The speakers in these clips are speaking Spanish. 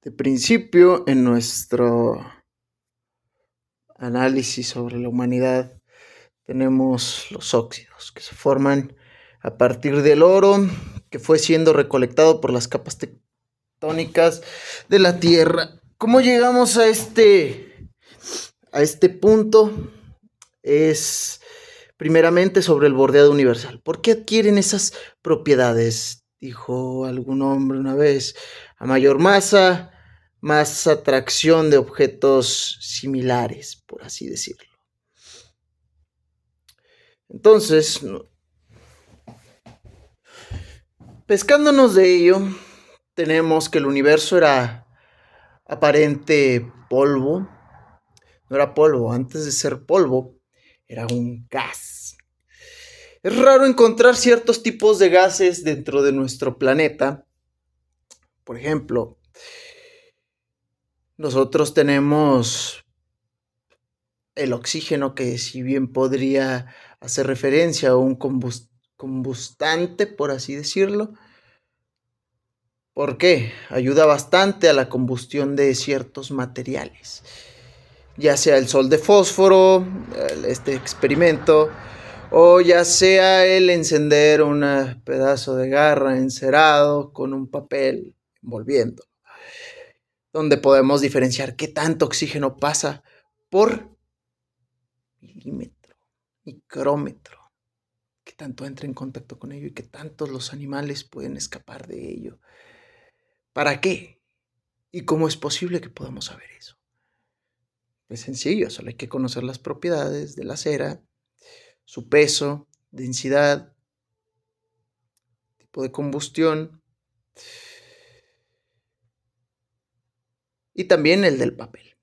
De principio, en nuestro análisis sobre la humanidad, tenemos los óxidos que se forman a partir del oro que fue siendo recolectado por las capas tectónicas de la Tierra. ¿Cómo llegamos a este punto? Es primeramente sobre el bordeado universal. ¿Por qué adquieren esas propiedades? Dijo algún hombre una vez. A mayor masa, más atracción de objetos similares, por así decirlo. Entonces, pescándonos de ello, tenemos que el universo era aparente polvo. No era polvo, antes de ser polvo, era un gas. Es raro encontrar ciertos tipos de gases dentro de nuestro planeta. Por ejemplo, nosotros tenemos el oxígeno, que si bien podría hacer referencia a un combustante, por así decirlo. ¿Por qué? Ayuda bastante a la combustión de ciertos materiales. Ya sea el sol de fósforo, este experimento, o ya sea el encender un pedazo de garra encerado con un papel envolviendo, donde podemos diferenciar qué tanto oxígeno pasa por milímetro, micrómetro, qué tanto entra en contacto con ello y qué tantos los animales pueden escapar de ello. ¿Para qué? ¿Y cómo es posible que podamos saber eso? Es sencillo, solo hay que conocer las propiedades de la cera, su peso, densidad, tipo de combustión y también el del papel.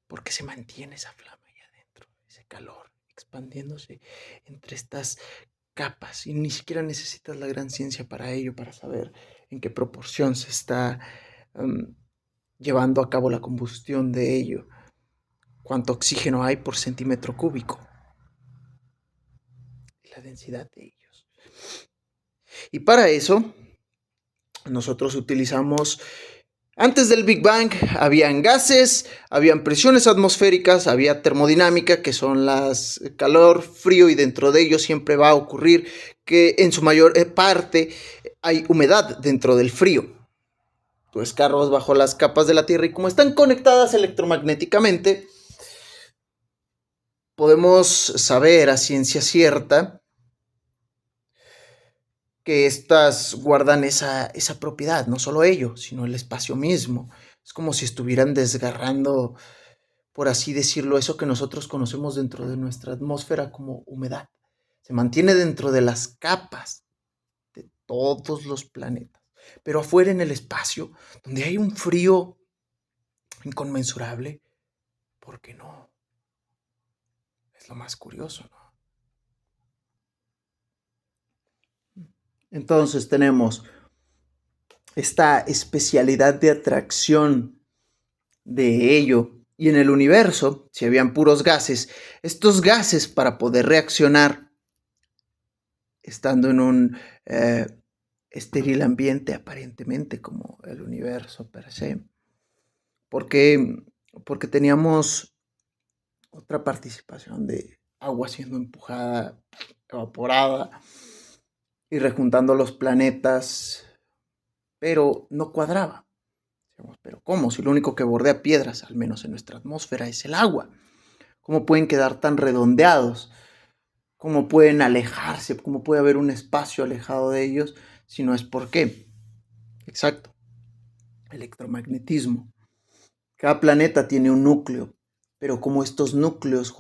Porque se mantiene esa flama ahí adentro, ese calor expandiéndose entre estas capas y ni siquiera necesitas la gran ciencia para ello, para saber en qué proporción se está llevando a cabo la combustión de ello, cuánto oxígeno hay por centímetro cúbico y la densidad de ellos. Y para eso nosotros utilizamos, antes del Big Bang habían gases, habían presiones atmosféricas, había termodinámica, que son las calor, frío, y dentro de ellos siempre va a ocurrir que en su mayor parte hay humedad dentro del frío. Tú escarbas bajo las capas de la Tierra y como están conectadas electromagnéticamente, podemos saber a ciencia cierta que estas guardan esa propiedad, no solo ello, sino el espacio mismo. Es como si estuvieran desgarrando, por así decirlo, eso que nosotros conocemos dentro de nuestra atmósfera como humedad. Se mantiene dentro de las capas de todos los planetas. Pero afuera en el espacio, donde hay un frío inconmensurable, ¿por qué no? Es lo más curioso, ¿no? Entonces tenemos esta especialidad de atracción de ello. Y en el universo, si habían puros gases, estos gases, para poder reaccionar estando en un estéril ambiente, aparentemente como el universo per se, porque teníamos otra participación de agua siendo empujada, evaporada y rejuntando los planetas, pero no cuadraba. Pero ¿cómo? Si lo único que bordea piedras, al menos en nuestra atmósfera, es el agua. ¿Cómo pueden quedar tan redondeados? ¿Cómo pueden alejarse? ¿Cómo puede haber un espacio alejado de ellos si no es por qué? Exacto. Electromagnetismo. Cada planeta tiene un núcleo, pero ¿cómo estos núcleos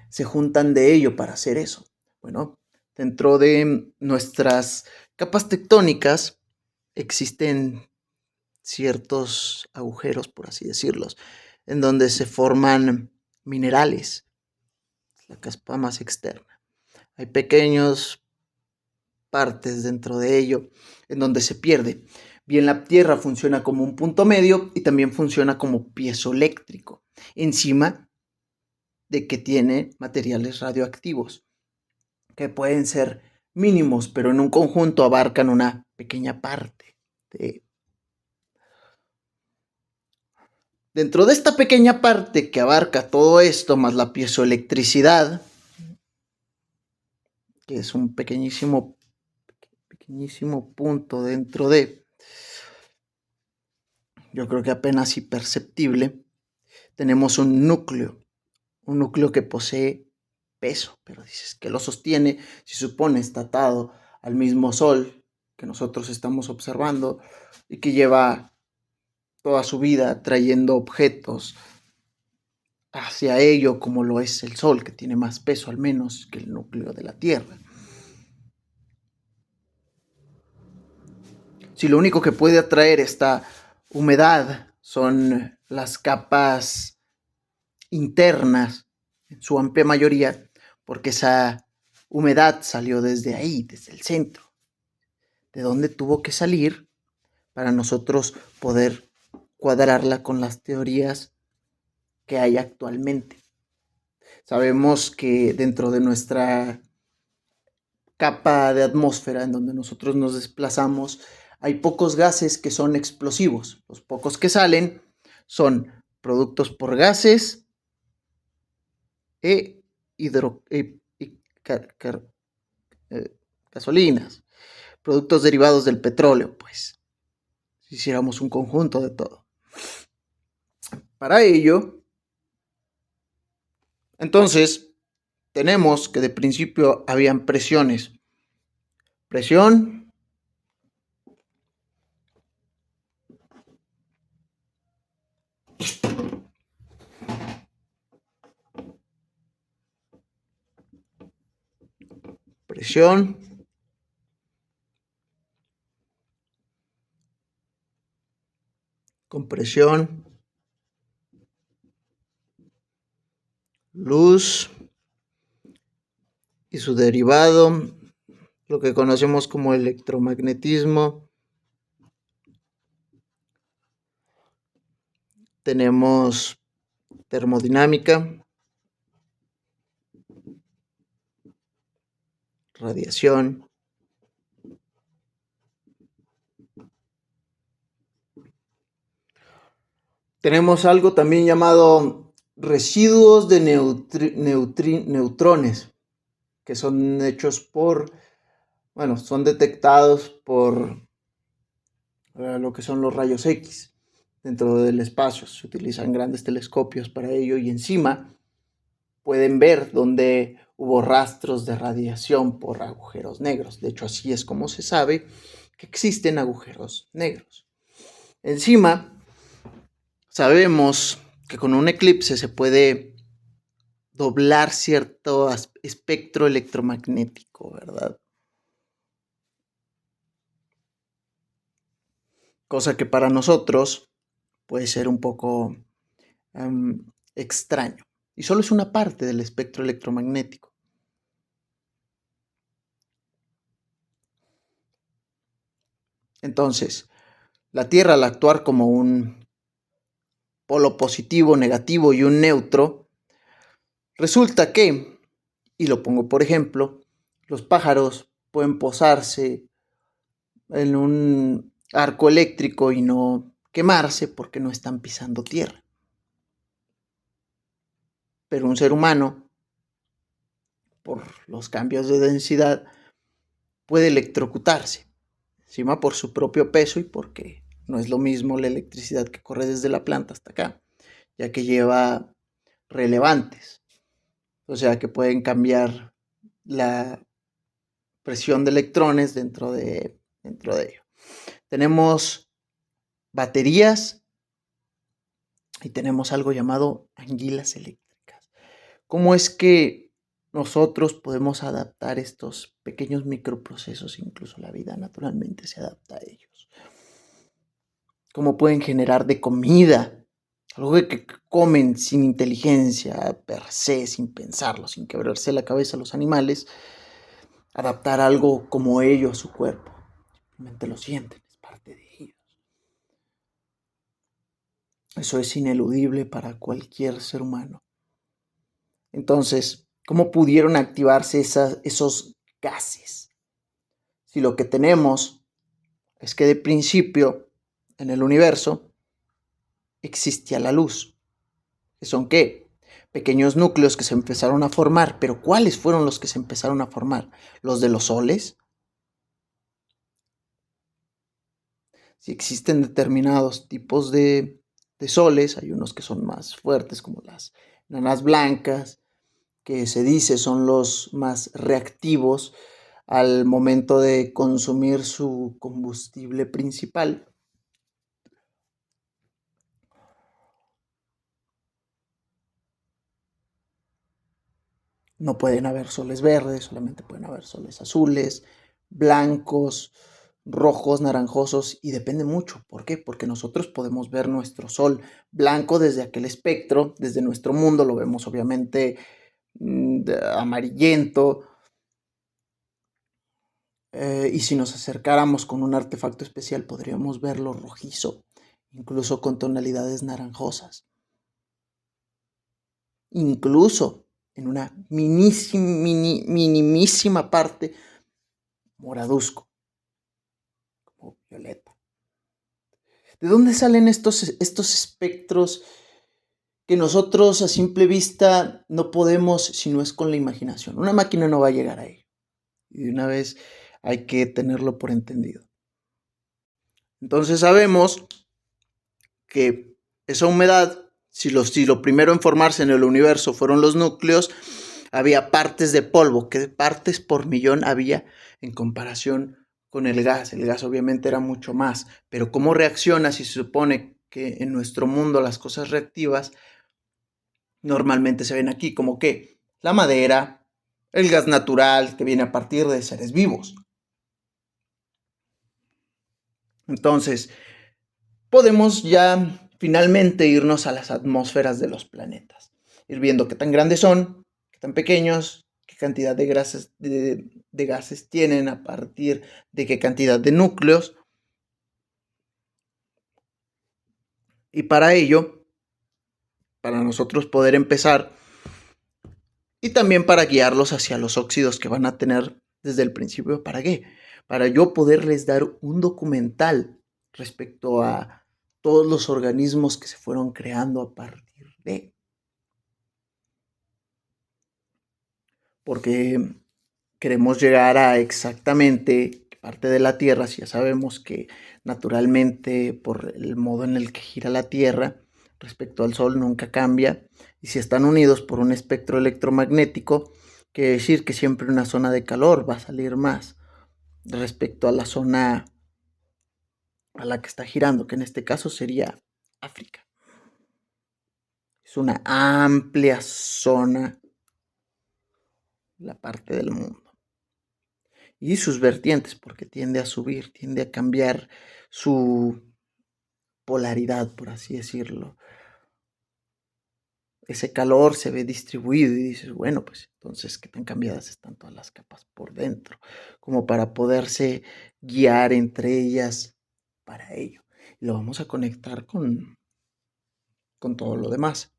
se juntan de ello para hacer eso? Bueno, dentro de nuestras capas tectónicas existen ciertos agujeros, por así decirlos, en donde se forman minerales, la capa más externa. Hay pequeños partes dentro de ello en donde se pierde. Bien, la Tierra funciona como un punto medio y también funciona como piezoeléctrico, encima de que tiene materiales radioactivos, que pueden ser mínimos, pero en un conjunto abarcan una pequeña parte de Dentro de esta pequeña parte que abarca todo esto, más la piezoelectricidad, que es un pequeñísimo punto dentro de, yo creo que apenas imperceptible, tenemos un núcleo que posee peso, pero dices, ¿qué lo sostiene? Si supone está atado al mismo sol que nosotros estamos observando y que lleva toda su vida trayendo objetos hacia ello, como lo es el sol, que tiene más peso al menos que el núcleo de la Tierra. Si lo único que puede atraer esta humedad son las capas internas, en su amplia mayoría, porque esa humedad salió desde ahí, desde el centro, de donde tuvo que salir para nosotros poder cuadrarla con las teorías que hay actualmente. Sabemos que dentro de nuestra capa de atmósfera en donde nosotros nos desplazamos, hay pocos gases que son explosivos. Los pocos que salen son productos por gases e gasolinas, productos derivados del petróleo, pues, si hiciéramos un conjunto de todo. Para ello, entonces, tenemos que de principio habían presiones. Presión, presión, compresión, luz y su derivado, lo que conocemos como electromagnetismo. Tenemos termodinámica, radiación, tenemos algo también llamado residuos de neutrones, que son hechos por, bueno, son detectados por lo que son los rayos X dentro del espacio. Se utilizan grandes telescopios para ello y encima pueden ver dónde hubo rastros de radiación por agujeros negros. De hecho, así es como se sabe que existen agujeros negros. Encima, sabemos que con un eclipse se puede doblar cierto espectro electromagnético, ¿verdad? Cosa que para nosotros puede ser un poco extraño. Y solo es una parte del espectro electromagnético. Entonces, la Tierra al actuar como un polo positivo, negativo y un neutro, resulta que, y lo pongo por ejemplo, los pájaros pueden posarse en un arco eléctrico y no quemarse porque no están pisando tierra. Pero un ser humano, por los cambios de densidad, puede electrocutarse, encima por su propio peso y porque no es lo mismo la electricidad que corre desde la planta hasta acá, ya que lleva relevantes, o sea que pueden cambiar la presión de electrones dentro de ello. Tenemos baterías y tenemos algo llamado anguilas eléctricas. ¿Cómo es que nosotros podemos adaptar estos pequeños microprocesos? Incluso la vida naturalmente se adapta a ellos. ¿Cómo pueden generar de comida? Algo que comen sin inteligencia, per se, sin pensarlo, sin quebrarse la cabeza los animales, adaptar algo como ello a su cuerpo. Simplemente lo sienten, es parte de ellos. Eso es ineludible para cualquier ser humano. Entonces, ¿cómo pudieron activarse esos gases? Si lo que tenemos es que de principio en el universo existía la luz. ¿Que son qué? Pequeños núcleos que se empezaron a formar. ¿Pero cuáles fueron los que se empezaron a formar? ¿Los de los soles? Si existen determinados tipos de soles, hay unos que son más fuertes, como las enanas blancas, que se dice son los más reactivos al momento de consumir su combustible principal. No pueden haber soles verdes, solamente pueden haber soles azules, blancos, rojos, naranjosos, y depende mucho. ¿Por qué? Porque nosotros podemos ver nuestro sol blanco desde aquel espectro, desde nuestro mundo, lo vemos obviamente amarillento, y si nos acercáramos con un artefacto especial podríamos verlo rojizo, incluso con tonalidades naranjosas, incluso en una minimísima parte moraduzco, como violeta. ¿De dónde salen estos espectros que nosotros a simple vista no podemos si no es con la imaginación? Una máquina no va a llegar a ello. Y de una vez hay que tenerlo por entendido. Entonces sabemos que esa humedad, si lo primero en formarse en el universo fueron los núcleos, había partes de polvo, que partes por millón había en comparación con el gas. El gas obviamente era mucho más, pero ¿cómo reacciona si se supone que en nuestro mundo las cosas reactivas normalmente se ven aquí? Como que la madera, el gas natural que viene a partir de seres vivos. Entonces, podemos ya finalmente irnos a las atmósferas de los planetas, ir viendo qué tan grandes son, qué tan pequeños, qué cantidad de gases tienen a partir de qué cantidad de núcleos. Y para ello, para nosotros poder empezar y también para guiarlos hacia los óxidos que van a tener desde el principio, ¿para qué? Para yo poderles dar un documental respecto a todos los organismos que se fueron creando a partir de. Porque queremos llegar a exactamente qué parte de la Tierra, si ya sabemos que naturalmente por el modo en el que gira la Tierra respecto al Sol nunca cambia, y si están unidos por un espectro electromagnético, quiere decir que siempre una zona de calor va a salir más respecto a la zona a la que está girando, que en este caso sería África. Es una amplia zona, la parte del mundo. Y sus vertientes, porque tiende a subir, tiende a cambiar su polaridad, por así decirlo. Ese calor se ve distribuido y dices, bueno, pues entonces qué tan cambiadas están todas las capas por dentro, como para poderse guiar entre ellas para ello. Y lo vamos a conectar con todo lo demás.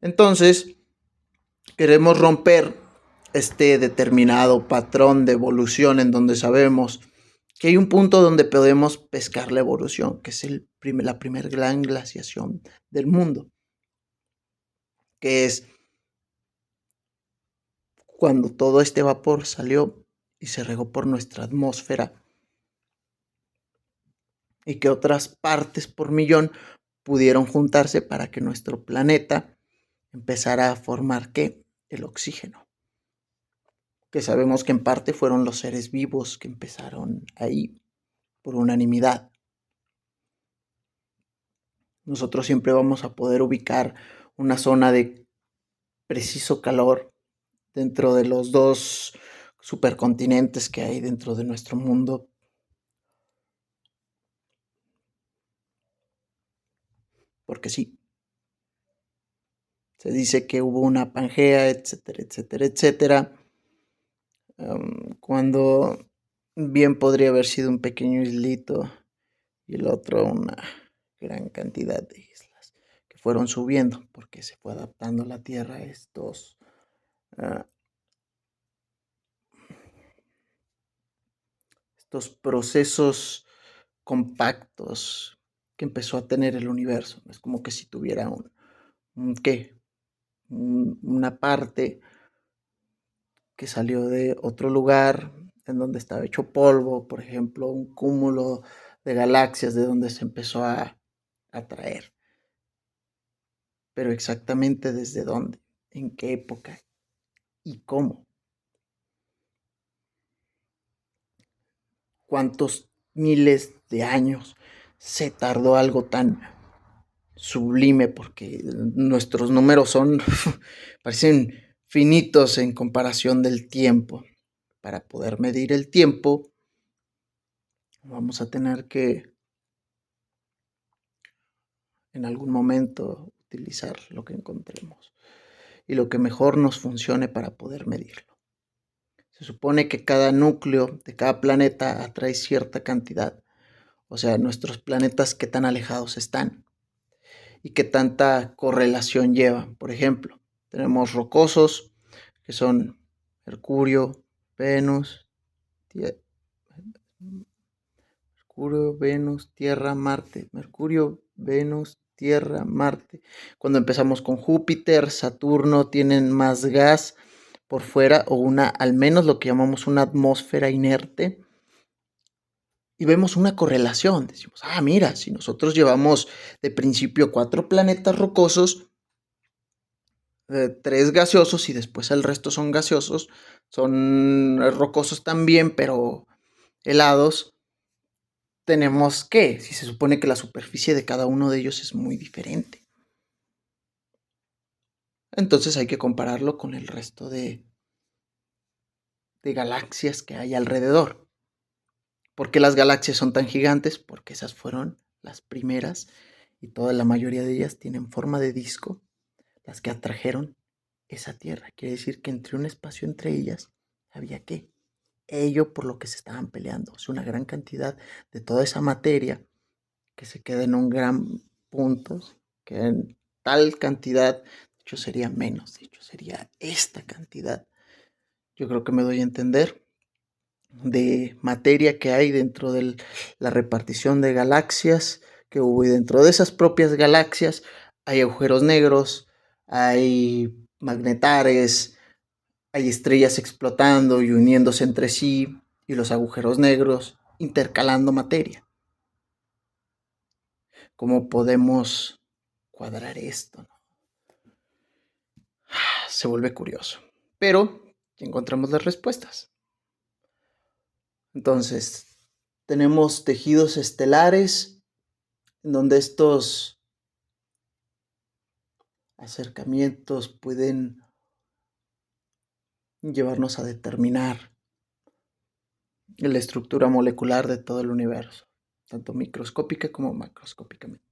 Entonces, queremos romper este determinado patrón de evolución en donde sabemos que hay un punto donde podemos pescar la evolución, que es la primera gran glaciación del mundo, que es cuando todo este vapor salió y se regó por nuestra atmósfera y que otras partes por millón pudieron juntarse para que nuestro planeta empezara a formar ¿qué? El oxígeno, que sabemos que en parte fueron los seres vivos que empezaron ahí por unanimidad. Nosotros siempre vamos a poder ubicar una zona de preciso calor dentro de los dos supercontinentes que hay dentro de nuestro mundo. Porque sí, se dice que hubo una Pangea, etcétera, etcétera, etcétera. Cuando bien podría haber sido un pequeño islito y el otro una gran cantidad de islas que fueron subiendo porque se fue adaptando la Tierra a estos procesos compactos que empezó a tener el universo. Es como que si tuviera ¿qué? Una parte que salió de otro lugar en donde estaba hecho polvo, por ejemplo, un cúmulo de galaxias de donde se empezó a atraer. Pero exactamente desde dónde, en qué época y cómo. Cuántos miles de años se tardó algo tan sublime, porque nuestros números son, parecen finitos en comparación del tiempo. Para poder medir el tiempo, vamos a tener que en algún momento utilizar lo que encontremos y lo que mejor nos funcione para poder medirlo. Se supone que cada núcleo de cada planeta atrae cierta cantidad, o sea, nuestros planetas qué tan alejados están y qué tanta correlación llevan. Por ejemplo, tenemos rocosos que son Mercurio, Venus, Mercurio, Venus, Tierra, Marte. Mercurio, Venus, Tierra, Marte. Cuando empezamos con Júpiter, Saturno, tienen más gas por fuera o al menos lo que llamamos una atmósfera inerte. Y vemos una correlación. Decimos, mira, si nosotros llevamos de principio 4 planetas rocosos, 3 gaseosos y después el resto son gaseosos, son rocosos también, pero helados. Tenemos que, si se supone que la superficie de cada uno de ellos es muy diferente. Entonces hay que compararlo con el resto de galaxias que hay alrededor. ¿Por qué las galaxias son tan gigantes? Porque esas fueron las primeras y toda la mayoría de ellas tienen forma de disco, las que atrajeron esa Tierra. Quiere decir que entre un espacio entre ellas había ¿qué? Ello por lo que se estaban peleando. Es una gran cantidad de toda esa materia que se queda en un gran punto, que en tal cantidad, de hecho sería menos, de hecho sería esta cantidad. Yo creo que me doy a entender de materia que hay dentro de la repartición de galaxias que hubo y dentro de esas propias galaxias hay agujeros negros, hay magnetares, hay estrellas explotando y uniéndose entre sí y los agujeros negros intercalando materia. ¿Cómo podemos cuadrar esto? ¿No? Se vuelve curioso, pero encontramos las respuestas. Entonces, tenemos tejidos estelares en donde estos acercamientos pueden llevarnos a determinar la estructura molecular de todo el universo, tanto microscópica como macroscópicamente.